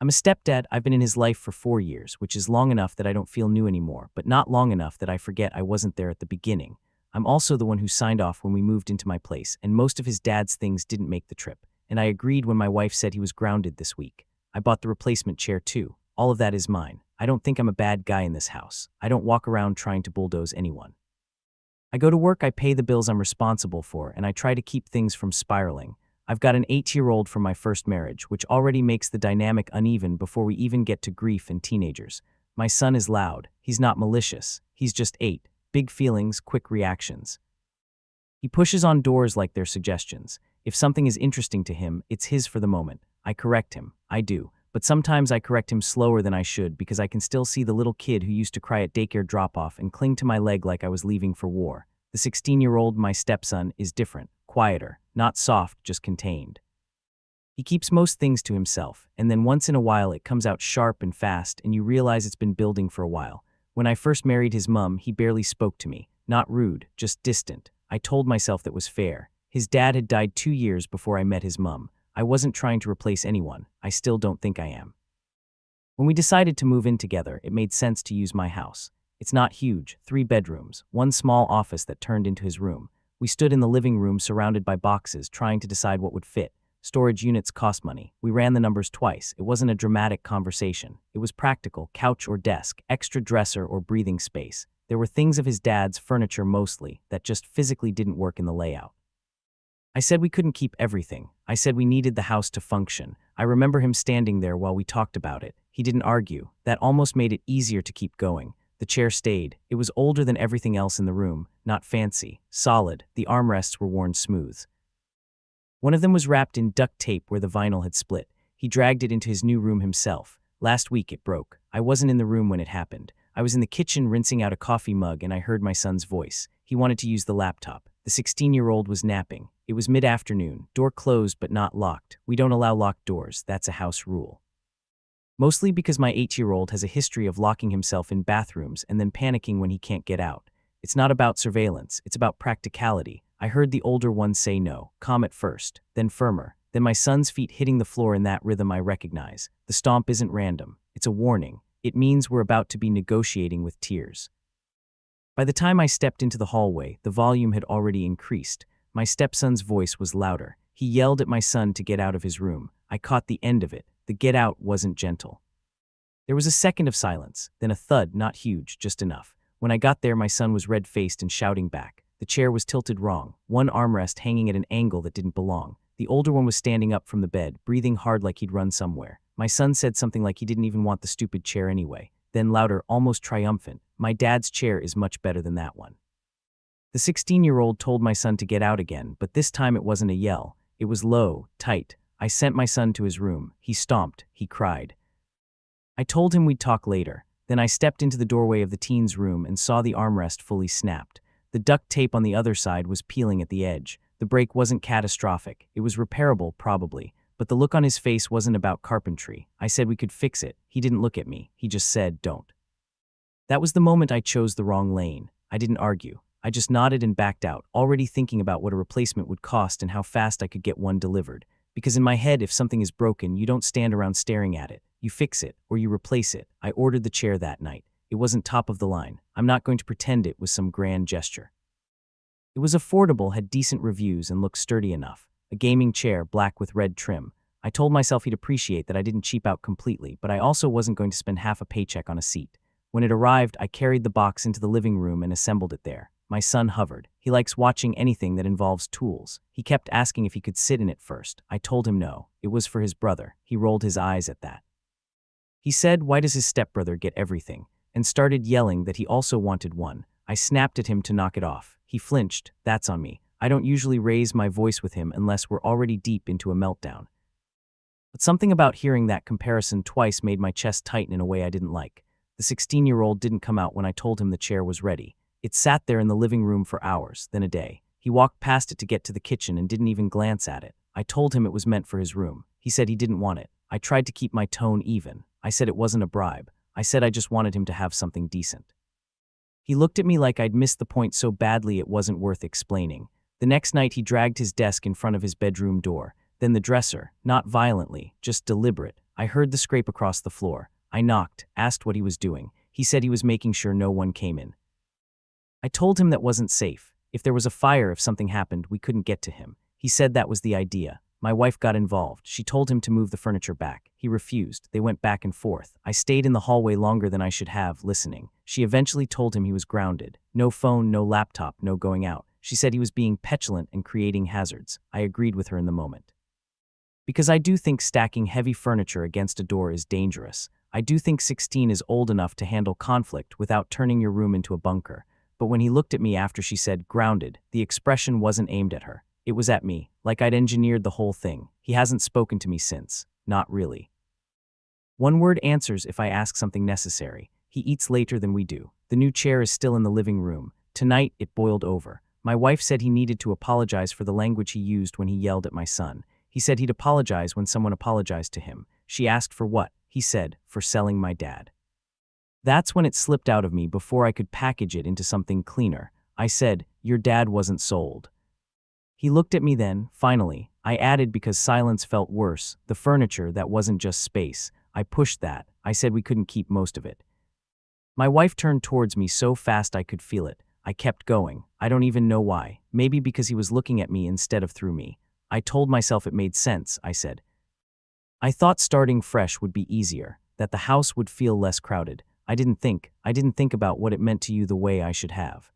I'm a stepdad. I've been in his life for 4 years, which is long enough that I don't feel new anymore, but not long enough that I forget I wasn't there at the beginning. I'm also the one who signed off when we moved into my place, and most of his dad's things didn't make the trip. And I agreed when my wife said he was grounded this week. I bought the replacement chair too. All of that is mine. I don't think I'm a bad guy in this house. I don't walk around trying to bulldoze anyone. I go to work, I pay the bills I'm responsible for, and I try to keep things from spiraling. I've got an 8-year-old from my first marriage, which already makes the dynamic uneven before we even get to grief and teenagers. My son is loud. He's not malicious. He's just 8. Big feelings, quick reactions. He pushes on doors like they're suggestions. If something is interesting to him, it's his for the moment. I correct him. I do. But sometimes I correct him slower than I should because I can still see the little kid who used to cry at daycare drop-off and cling to my leg like I was leaving for war. The 16-year-old, my stepson, is different, quieter, not soft, just contained. He keeps most things to himself, and then once in a while it comes out sharp and fast and you realize it's been building for a while. When I first married his mom, he barely spoke to me. Not rude, just distant. I told myself that was fair. His dad had died 2 years before I met his mom. I wasn't trying to replace anyone. I still don't think I am. When we decided to move in together, it made sense to use my house. It's not huge, 3 bedrooms, 1 small office that turned into his room. We stood in the living room surrounded by boxes, trying to decide what would fit. Storage units cost money. We ran the numbers twice. It wasn't a dramatic conversation. It was practical, couch or desk, extra dresser or breathing space. There were things of his dad's furniture mostly that just physically didn't work in the layout. I said we couldn't keep everything. I said we needed the house to function. I remember him standing there while we talked about it. He didn't argue. That almost made it easier to keep going. The chair stayed. It was older than everything else in the room, not fancy, solid. The armrests were worn smooth. One of them was wrapped in duct tape where the vinyl had split. He dragged it into his new room himself. Last week it broke. I wasn't in the room when it happened. I was in the kitchen rinsing out a coffee mug and I heard my son's voice. He wanted to use the laptop. The 16-year-old was napping. It was mid-afternoon, door closed but not locked. We don't allow locked doors. That's a house rule. Mostly because my 8-year-old has a history of locking himself in bathrooms and then panicking when he can't get out. It's not about surveillance, it's about practicality. I heard the older one say no, calm at first, then firmer. Then my son's feet hitting the floor in that rhythm I recognize. The stomp isn't random, it's a warning. It means we're about to be negotiating with tears. By the time I stepped into the hallway, the volume had already increased. My stepson's voice was louder. He yelled at my son to get out of his room. I caught the end of it. The get out wasn't gentle. There was a second of silence, then a thud, not huge, just enough. When I got there, my son was red-faced and shouting back. The chair was tilted wrong, one armrest hanging at an angle that didn't belong. The older one was standing up from the bed, breathing hard like he'd run somewhere. My son said something like he didn't even want the stupid chair anyway. Then louder, almost triumphant, my dad's chair is much better than that one. The 16-year-old told my son to get out again, but this time it wasn't a yell. It was low, tight. I sent my son to his room. He stomped. He cried. I told him we'd talk later. Then I stepped into the doorway of the teen's room and saw the armrest fully snapped. The duct tape on the other side was peeling at the edge. The break wasn't catastrophic. It was repairable, probably. But the look on his face wasn't about carpentry. I said we could fix it. He didn't look at me. He just said, don't. That was the moment I chose the wrong lane. I didn't argue. I just nodded and backed out, already thinking about what a replacement would cost and how fast I could get one delivered. Because in my head, if something is broken, you don't stand around staring at it. You fix it, or you replace it. I ordered the chair that night. It wasn't top of the line. I'm not going to pretend it was some grand gesture. It was affordable, had decent reviews, and looked sturdy enough. A gaming chair, black with red trim. I told myself he'd appreciate that I didn't cheap out completely, but I also wasn't going to spend half a paycheck on a seat. When it arrived, I carried the box into the living room and assembled it there. My son hovered. He likes watching anything that involves tools. He kept asking if he could sit in it first. I told him no. It was for his brother. He rolled his eyes at that. He said, why does his stepbrother get everything? And started yelling that he also wanted one. I snapped at him to knock it off. He flinched. That's on me. I don't usually raise my voice with him unless we're already deep into a meltdown. But something about hearing that comparison twice made my chest tighten in a way I didn't like. The 16-year-old didn't come out when I told him the chair was ready. It sat there in the living room for hours, then a day. He walked past it to get to the kitchen and didn't even glance at it. I told him it was meant for his room. He said he didn't want it. I tried to keep my tone even. I said it wasn't a bribe. I said I just wanted him to have something decent. He looked at me like I'd missed the point so badly it wasn't worth explaining. The next night he dragged his desk in front of his bedroom door, then the dresser, not violently, just deliberate. I heard the scrape across the floor. I knocked, asked what he was doing. He said he was making sure no one came in. I told him that wasn't safe. If there was a fire, if something happened, we couldn't get to him. He said that was the idea. My wife got involved. She told him to move the furniture back. He refused. They went back and forth. I stayed in the hallway longer than I should have, listening. She eventually told him he was grounded. No phone, no laptop, no going out. She said he was being petulant and creating hazards. I agreed with her in the moment. Because I do think stacking heavy furniture against a door is dangerous. I do think 16 is old enough to handle conflict without turning your room into a bunker. But when he looked at me after she said grounded, the expression wasn't aimed at her. It was at me, like I'd engineered the whole thing. He hasn't spoken to me since. Not really. One word answers if I ask something necessary. He eats later than we do. The new chair is still in the living room. Tonight, it boiled over. My wife said he needed to apologize for the language he used when he yelled at my son. He said he'd apologize when someone apologized to him. She asked for what? He said, for selling my dad. That's when it slipped out of me before I could package it into something cleaner. I said, your dad wasn't sold. He looked at me then, finally. I added because silence felt worse. The furniture, that wasn't just space. I pushed that. I said we couldn't keep most of it. My wife turned towards me so fast I could feel it. I kept going. I don't even know why. Maybe because he was looking at me instead of through me. I told myself it made sense, I said. I thought starting fresh would be easier, that the house would feel less crowded. I didn't think about what it meant to you the way I should have.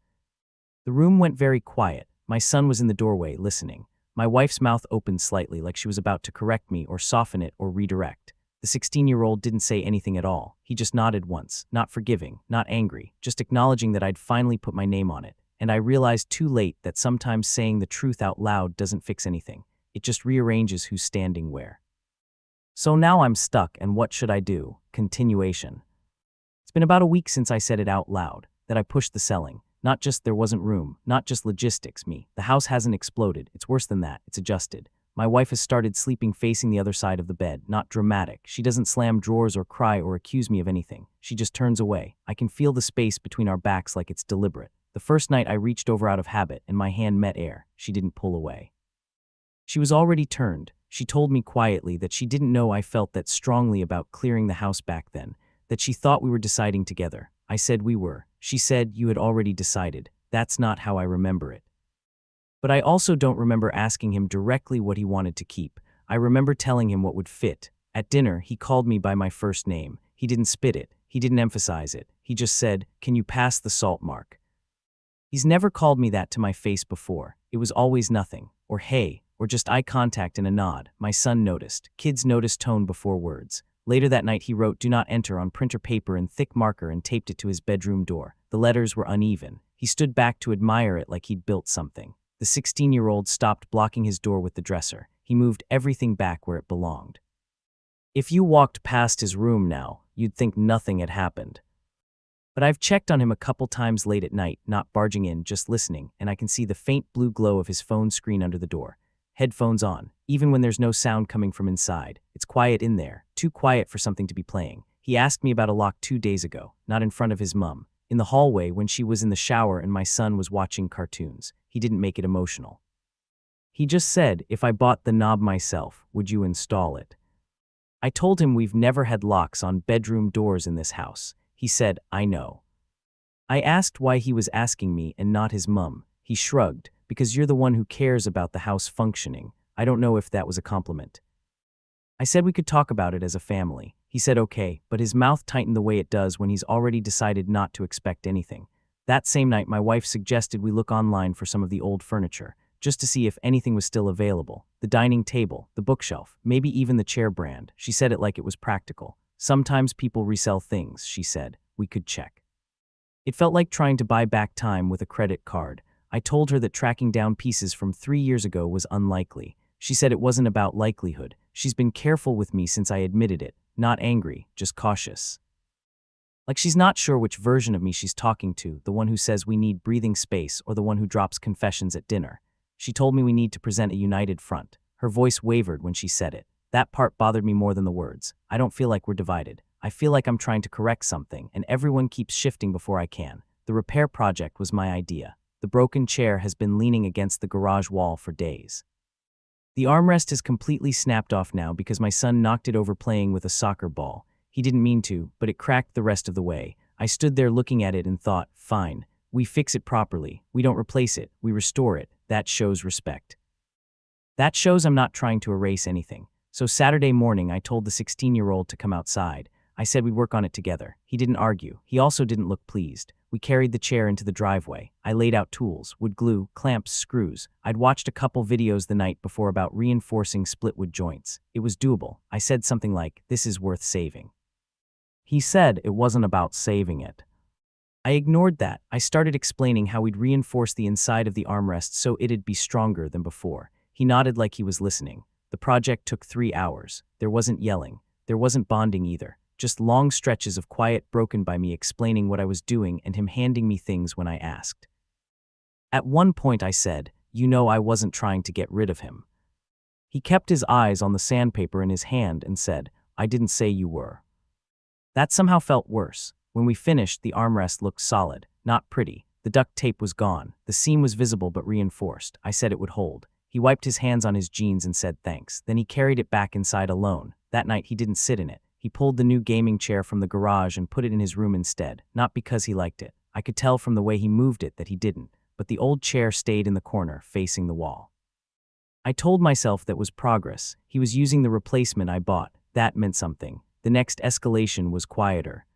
The room went very quiet. My son was in the doorway, listening. My wife's mouth opened slightly, like she was about to correct me or soften it or redirect. The 16-year-old didn't say anything at all. He just nodded once, not forgiving, not angry, just acknowledging that I'd finally put my name on it. And I realized too late that sometimes saying the truth out loud doesn't fix anything. It just rearranges who's standing where. So now I'm stuck, and what should I do? Continuation. It's been about a week since I said it out loud, that I pushed the selling. Not just there wasn't room, not just logistics, me. The house hasn't exploded. It's worse than that. It's adjusted. My wife has started sleeping facing the other side of the bed, not dramatic. She doesn't slam drawers or cry or accuse me of anything. She just turns away. I can feel the space between our backs like it's deliberate. The first night I reached over out of habit and my hand met air. She didn't pull away. She was already turned. She told me quietly that she didn't know I felt that strongly about clearing the house back then, that she thought we were deciding together. I said we were. She said you had already decided. That's not how I remember it. But I also don't remember asking him directly what he wanted to keep. I remember telling him what would fit. At dinner, he called me by my first name. He didn't spit it. He didn't emphasize it. He just said, "Can you pass the salt mark?" He's never called me that to my face before. It was always nothing, or hey, or just eye contact and a nod. My son noticed. Kids notice tone before words. Later that night he wrote "Do not enter" on printer paper in thick marker and taped it to his bedroom door. The letters were uneven. He stood back to admire it like he'd built something. The 16-year-old stopped blocking his door with the dresser. He moved everything back where it belonged. If you walked past his room now, you'd think nothing had happened. But I've checked on him a couple times late at night, not barging in, just listening, and I can see the faint blue glow of his phone screen under the door. Headphones on, even when there's no sound coming from inside. It's quiet in there, too quiet for something to be playing. He asked me about a lock 2 days ago, not in front of his mum. In the hallway when she was in the shower and my son was watching cartoons. He didn't make it emotional. He just said, if I bought the knob myself, would you install it? I told him we've never had locks on bedroom doors in this house. He said, I know. I asked why he was asking me and not his mum. He shrugged, because you're the one who cares about the house functioning. I don't know if that was a compliment. I said we could talk about it as a family. He said okay, but his mouth tightened the way it does when he's already decided not to expect anything. That same night, my wife suggested we look online for some of the old furniture, just to see if anything was still available. The dining table, the bookshelf, maybe even the chair brand. She said it like it was practical. Sometimes people resell things, she said. We could check. It felt like trying to buy back time with a credit card. I told her that tracking down pieces from 3 years ago was unlikely. She said it wasn't about likelihood. She's been careful with me since I admitted it. Not angry, just cautious. Like she's not sure which version of me she's talking to, the one who says we need breathing space or the one who drops confessions at dinner. She told me we need to present a united front. Her voice wavered when she said it. That part bothered me more than the words. I don't feel like we're divided. I feel like I'm trying to correct something, and everyone keeps shifting before I can. The repair project was my idea. The broken chair has been leaning against the garage wall for days. The armrest has completely snapped off now because my son knocked it over playing with a soccer ball. He didn't mean to, but it cracked the rest of the way. I stood there looking at it and thought, fine, we fix it properly. We don't replace it, we restore it. That shows respect. That shows I'm not trying to erase anything. So Saturday morning, I told the 16-year-old to come outside. I said we'd work on it together. He didn't argue. He also didn't look pleased. We carried the chair into the driveway. I laid out tools, wood glue, clamps, screws. I'd watched a couple videos the night before about reinforcing split wood joints. It was doable. I said something like, "This is worth saving." He said it wasn't about saving it. I ignored that. I started explaining how we'd reinforce the inside of the armrest so it'd be stronger than before. He nodded like he was listening. The project took 3 hours. There wasn't yelling. There wasn't bonding either. Just long stretches of quiet broken by me explaining what I was doing and him handing me things when I asked. At one point I said, I wasn't trying to get rid of him. He kept his eyes on the sandpaper in his hand and said, I didn't say you were. That somehow felt worse. When we finished, the armrest looked solid, not pretty. The duct tape was gone. The seam was visible but reinforced. I said it would hold. He wiped his hands on his jeans and said thanks. Then he carried it back inside alone. That night he didn't sit in it. He pulled the new gaming chair from the garage and put it in his room instead, not because he liked it. I could tell from the way he moved it that he didn't, but the old chair stayed in the corner, facing the wall. I told myself that was progress. He was using the replacement I bought. That meant something. The next escalation was quieter.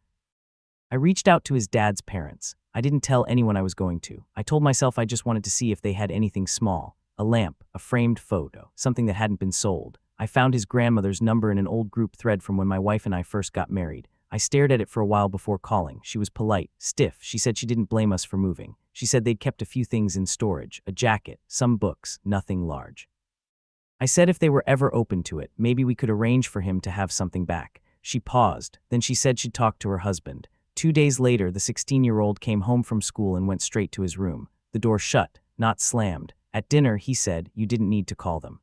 I reached out to his dad's parents. I didn't tell anyone I was going to. I told myself I just wanted to see if they had anything small. A lamp, a framed photo, something that hadn't been sold. I found his grandmother's number in an old group thread from when my wife and I first got married. I stared at it for a while before calling. She was polite, stiff. She said she didn't blame us for moving. She said they'd kept a few things in storage, a jacket, some books, nothing large. I said if they were ever open to it, maybe we could arrange for him to have something back. She paused. Then she said she'd talk to her husband. 2 days later, the 16-year-old came home from school and went straight to his room. The door shut, not slammed. At dinner, he said, you didn't need to call them.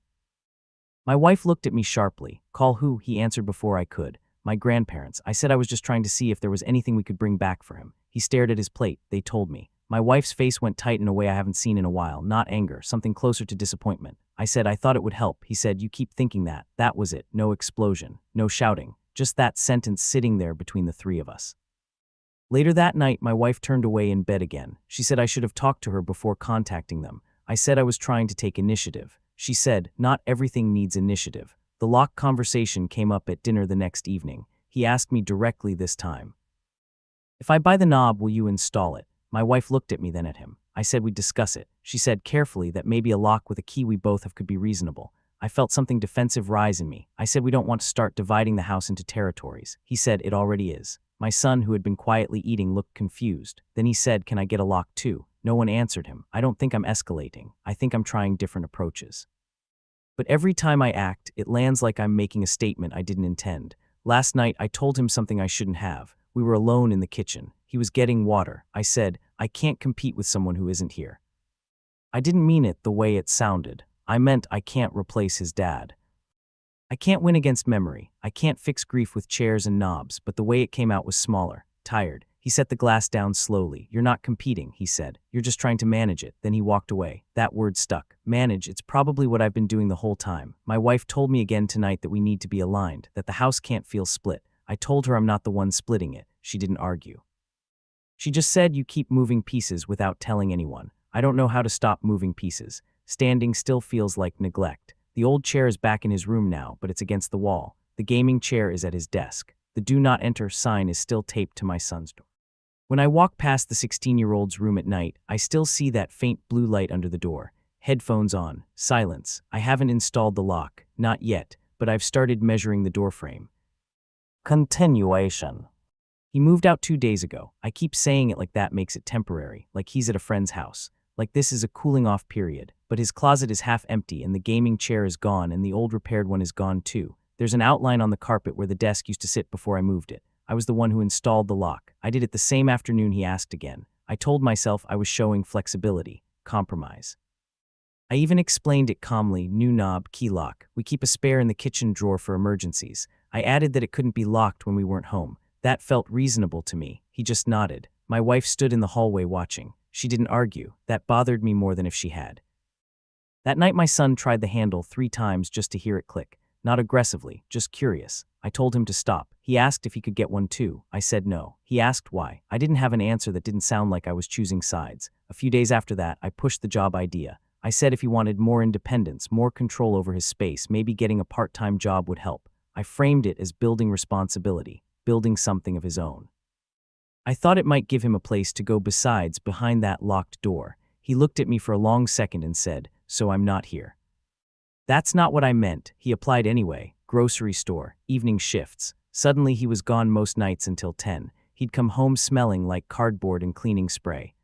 My wife looked at me sharply. Call who? He answered before I could. My grandparents. I said I was just trying to see if there was anything we could bring back for him. He stared at his plate. They told me. My wife's face went tight in a way I haven't seen in a while. Not anger, something closer to disappointment. I said I thought it would help. He said, you keep thinking that. That was it. No explosion. No shouting. Just that sentence sitting there between the three of us. Later that night, my wife turned away in bed again. She said I should have talked to her before contacting them. I said I was trying to take initiative. She said, not everything needs initiative. The lock conversation came up at dinner the next evening. He asked me directly this time. If I buy the knob, will you install it? My wife looked at me, then at him. I said we'd discuss it. She said carefully that maybe a lock with a key we both have could be reasonable. I felt something defensive rise in me. I said we don't want to start dividing the house into territories. He said it already is. My son, who had been quietly eating, looked confused. Then he said, can I get a lock too? No one answered him. I don't think I'm escalating. I think I'm trying different approaches. But every time I act, it lands like I'm making a statement I didn't intend. Last night, I told him something I shouldn't have. We were alone in the kitchen. He was getting water. I said, I can't compete with someone who isn't here. I didn't mean it the way it sounded. I meant I can't replace his dad. I can't win against memory. I can't fix grief with chairs and knobs, but the way it came out was smaller, tired. He set the glass down slowly. You're not competing, he said. You're just trying to manage it. Then he walked away. That word stuck. Manage, it's probably what I've been doing the whole time. My wife told me again tonight that we need to be aligned, that the house can't feel split. I told her I'm not the one splitting it. She didn't argue. She just said you keep moving pieces without telling anyone. I don't know how to stop moving pieces. Standing still feels like neglect. The old chair is back in his room now, but it's against the wall. The gaming chair is at his desk. The do not enter sign is still taped to my son's door. When I walk past the 16-year-old's room at night, I still see that faint blue light under the door. Headphones on. Silence. I haven't installed the lock. Not yet, but I've started measuring the doorframe. Continuation. He moved out 2 days ago. I keep saying it like that makes it temporary, like he's at a friend's house. Like this is a cooling off period. But his closet is half empty and the gaming chair is gone and the old repaired one is gone too. There's an outline on the carpet where the desk used to sit before I moved it. I was the one who installed the lock. I did it the same afternoon he asked again. I told myself I was showing flexibility, compromise. I even explained it calmly, new knob, key lock. We keep a spare in the kitchen drawer for emergencies. I added that it couldn't be locked when we weren't home. That felt reasonable to me. He just nodded. My wife stood in the hallway watching. She didn't argue. That bothered me more than if she had. That night my son tried the handle 3 times just to hear it click. Not aggressively, just curious. I told him to stop. He asked if he could get one too. I said no. He asked why. I didn't have an answer that didn't sound like I was choosing sides. A few days after that, I pushed the job idea. I said if he wanted more independence, more control over his space, maybe getting a part-time job would help. I framed it as building responsibility, building something of his own. I thought it might give him a place to go besides behind that locked door. He looked at me for a long second and said, "So I'm not here." That's not what I meant. He applied anyway. Grocery store, evening shifts. Suddenly he was gone most nights until 10. He'd come home smelling like cardboard and cleaning spray.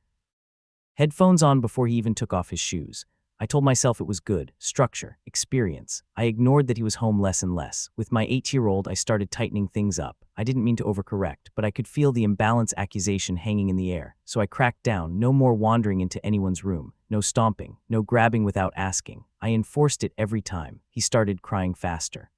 Headphones on before he even took off his shoes. I told myself it was good, structure, experience. I ignored that he was home less and less. With my 8-year-old, I started tightening things up. I didn't mean to overcorrect, but I could feel the imbalance accusation hanging in the air. So I cracked down. No more wandering into anyone's room. No stomping. No grabbing without asking. I enforced it every time. He started crying faster.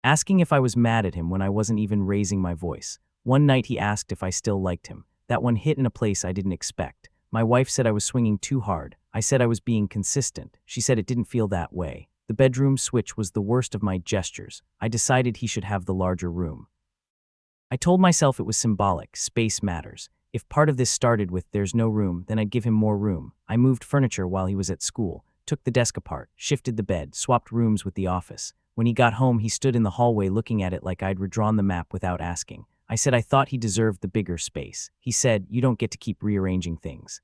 Asking if I was mad at him when I wasn't even raising my voice. One night he asked if I still liked him. That one hit in a place I didn't expect. My wife said I was swinging too hard. I said I was being consistent. She said it didn't feel that way. The bedroom switch was the worst of my gestures. I decided he should have the larger room. I told myself it was symbolic. Space matters. If part of this started with "there's no room," then I'd give him more room. I moved furniture while he was at school, took the desk apart, shifted the bed, swapped rooms with the office. When he got home, he stood in the hallway looking at it like I'd redrawn the map without asking. I said I thought he deserved the bigger space. He said, "You don't get to keep rearranging things."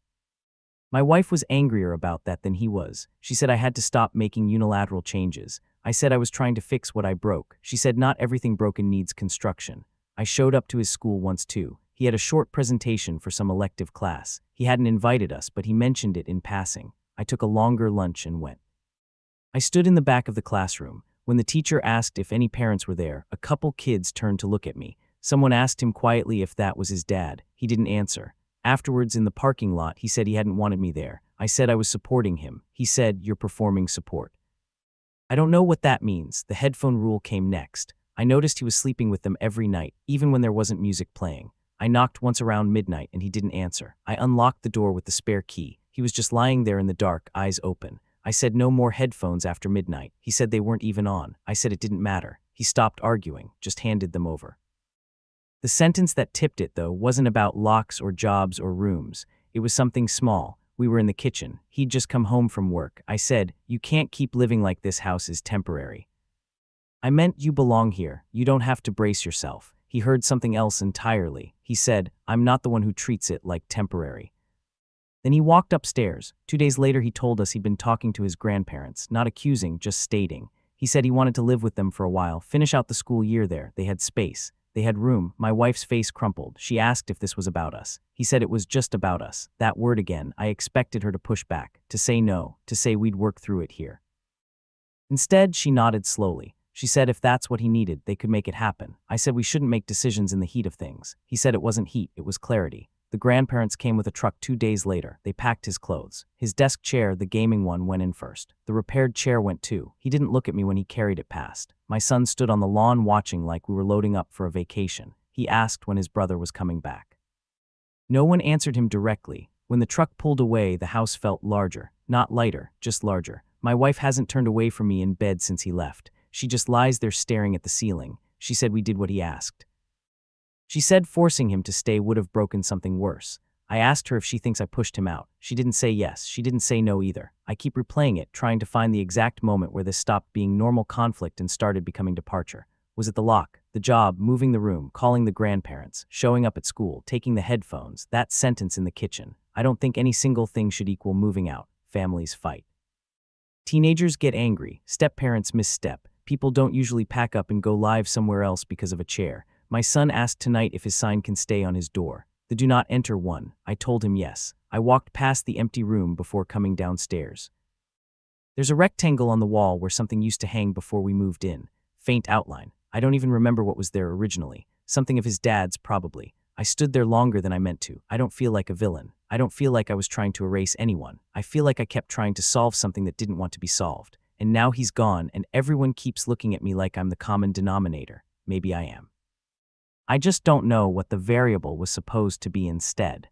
My wife was angrier about that than he was. She said I had to stop making unilateral changes. I said I was trying to fix what I broke. She said not everything broken needs construction. I showed up to his school once too. He had a short presentation for some elective class. He hadn't invited us, but he mentioned it in passing. I took a longer lunch and went. I stood in the back of the classroom. When the teacher asked if any parents were there, a couple kids turned to look at me. Someone asked him quietly if that was his dad. He didn't answer. Afterwards, in the parking lot, he said he hadn't wanted me there. I said I was supporting him. He said, "You're performing support." I don't know what that means. The headphone rule came next. I noticed he was sleeping with them every night, even when there wasn't music playing. I knocked once around midnight and he didn't answer. I unlocked the door with the spare key. He was just lying there in the dark, eyes open. I said no more headphones after midnight. He said they weren't even on. I said it didn't matter. He stopped arguing, just handed them over. The sentence that tipped it, though, wasn't about locks or jobs or rooms. It was something small. We were in the kitchen. He'd just come home from work. I said, "You can't keep living like this house is temporary." I meant you belong here. You don't have to brace yourself. He heard something else entirely. He said, "I'm not the one who treats it like temporary." Then he walked upstairs. 2 days later, he told us he'd been talking to his grandparents, not accusing, just stating. He said he wanted to live with them for a while, finish out the school year there. They had space. They had room. My wife's face crumpled. She asked if this was about us. He said it was just about us. That word again. I expected her to push back, to say no, to say we'd work through it here. Instead, she nodded slowly. She said if that's what he needed, they could make it happen. I said we shouldn't make decisions in the heat of things. He said it wasn't heat, it was clarity. The grandparents came with a truck 2 days later. They packed his clothes. His desk chair, the gaming one, went in first. The repaired chair went too. He didn't look at me when he carried it past. My son stood on the lawn watching like we were loading up for a vacation. He asked when his brother was coming back. No one answered him directly. When the truck pulled away, the house felt larger. Not lighter, just larger. My wife hasn't turned away from me in bed since he left. She just lies there staring at the ceiling. She said we did what he asked. She said forcing him to stay would have broken something worse. I asked her if she thinks I pushed him out. She didn't say yes. She didn't say no either. I keep replaying it, trying to find the exact moment where this stopped being normal conflict and started becoming departure. Was it the lock, the job, moving the room, calling the grandparents, showing up at school, taking the headphones, that sentence in the kitchen? I don't think any single thing should equal moving out. Families fight. Teenagers get angry. Step-parents misstep. People don't usually pack up and go live somewhere else because of a chair. My son asked tonight if his sign can stay on his door. The "Do Not Enter" one. I told him yes. I walked past the empty room before coming downstairs. There's a rectangle on the wall where something used to hang before we moved in. Faint outline. I don't even remember what was there originally. Something of his dad's, probably. I stood there longer than I meant to. I don't feel like a villain. I don't feel like I was trying to erase anyone. I feel like I kept trying to solve something that didn't want to be solved. And now he's gone, and everyone keeps looking at me like I'm the common denominator. Maybe I am. I just don't know what the variable was supposed to be instead.